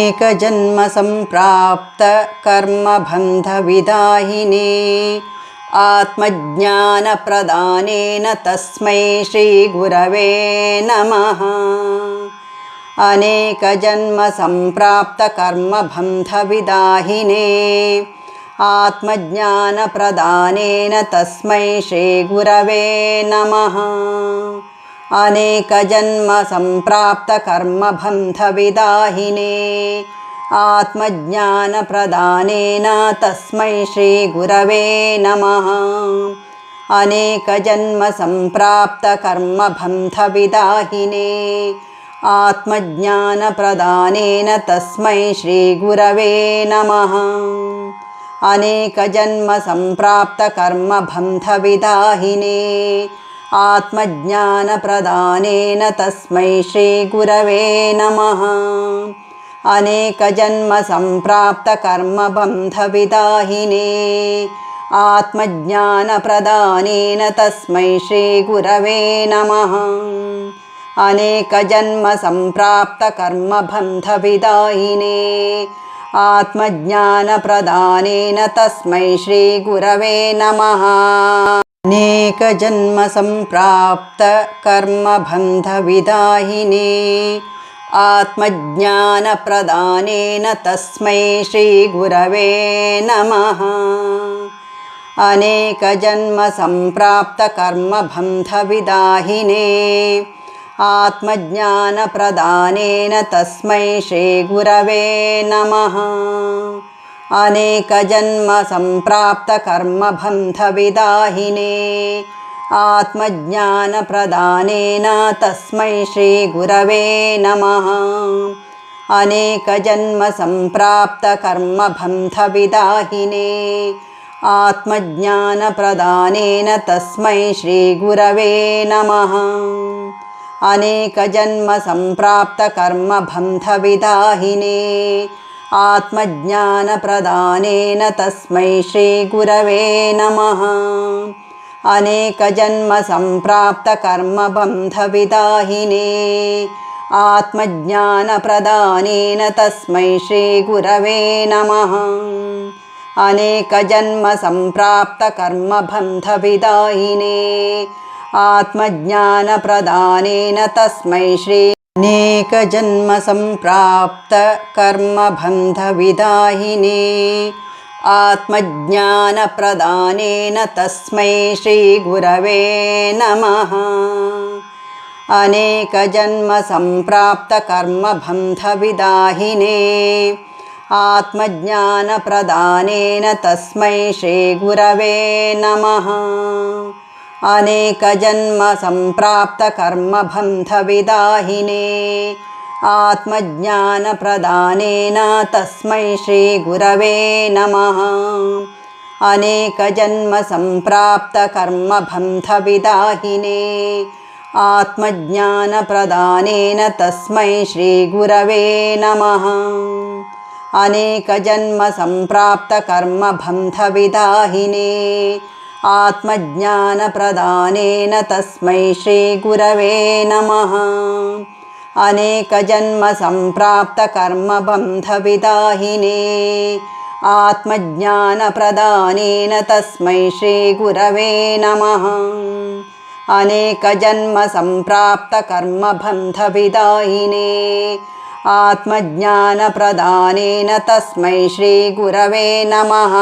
अनेकजन्मसम्प्राप्त कर्मबन्धविदाहिने आत्मज्ञानप्रदानेन तस्मै श्रीगुरवे नमः। अनेकजन्मसम्प्राप्त कर्मबन्धविदाहिने आत्मज्ञानप्रदानेन तस्मै श्रीगुरवे नमः। अनेकजन्मसम्प्राप्त कर्मबन्धविदाहिने आत्मज्ञानप्रदानेन तस्मै श्रीगुरवे नमः। अनेकजन्मसम्प्राप्त कर्मबन्धविदाहिने आत्मज्ञानप्रदानेन तस्मै श्रीगुरवे नमः। अनेकजन्मसम्प्राप्त कर्मबन्धविदाहिने आत्मज्ञानप्रदानेन तस्मै श्रीगुरवे नमः। अनेकजन्मसम्प्राप्त कर्मबन्धविदाहिने आत्मज्ञानप्रदानेन तस्मै श्रीगुरवे नमः। अनेकजन्मसम्प्राप्त कर्मबन्धविदाहिने आत्मज्ञानप्रदानेन तस्मै श्रीगुरवे नमः। अनेकजन्मसम्प्राप्त कर्मबन्धविदाहिने आत्मज्ञानप्रदानेन तस्मै श्रीगुरवे नमः। अनेकजन्मसम्प्राप्त कर्मबन्धविदाहिने आत्मज्ञानप्रदानेन तस्मै श्रीगुरवे नमः। अनेकजन्मसम्प्राप्त कर्मबन्धविदाहिने आत्मज्ञानप्रदानेन तस्मै श्रीगुरवे नमः। अनेकजन्मसम्प्राप्त कर्मबन्धविदाहिने आत्मज्ञानप्रदानेन तस्मै श्रीगुरवे नमः। अनेकजन्मसम्प्राप्त कर्मबन्धविदाहिने आत्मज्ञानप्रदानेन तस्मै श्रीगुरवे नमः। अनेकजन्मसम्प्राप्त कर्मबन्धविदाहिने आत्मज्ञानप्रदानेन तस्मै श्रीगुरवे नमः। अनेकजन्मसम्प्राप्त कर्मबन्धविदाहिने आत्मज्ञानप्रदानेन तस्मै श्री अनेकजन्मसम्प्राप्त कर्मबन्धविदाहिने आत्मज्ञानप्रदानेन तस्मै श्रीगुरवे नमः। अनेकजन्मसम्प्राप्त कर्मबन्धविदाहिने आत्मज्ञानप्रदानेन तस्मै श्रीगुरवे नमः। अनेकजन्मसम्प्राप्त कर्मबन्धविदाहिने आत्मज्ञानप्रदानेन तस्मै श्रीगुरवे नमः। अनेकजन्मसम्प्राप्त कर्मबन्धविदाहिने आत्मज्ञानप्रदानेन तस्मै श्रीगुरवे नमः। अनेकजन्मसम्प्राप्त कर्मबन्धविदाहिने आत्मज्ञानप्रदानेन तस्मै श्रीगुरवे नमः। अनेकजन्मसम्प्राप्त कर्मबन्धविदाहिने आत्मज्ञानप्रदानेन तस्मै श्रीगुरवे नमः। अनेकजन्मसम्प्राप्त कर्मबन्धविदाहिने आत्मज्ञानप्रदानेन तस्मै श्रीगुरवे नमः।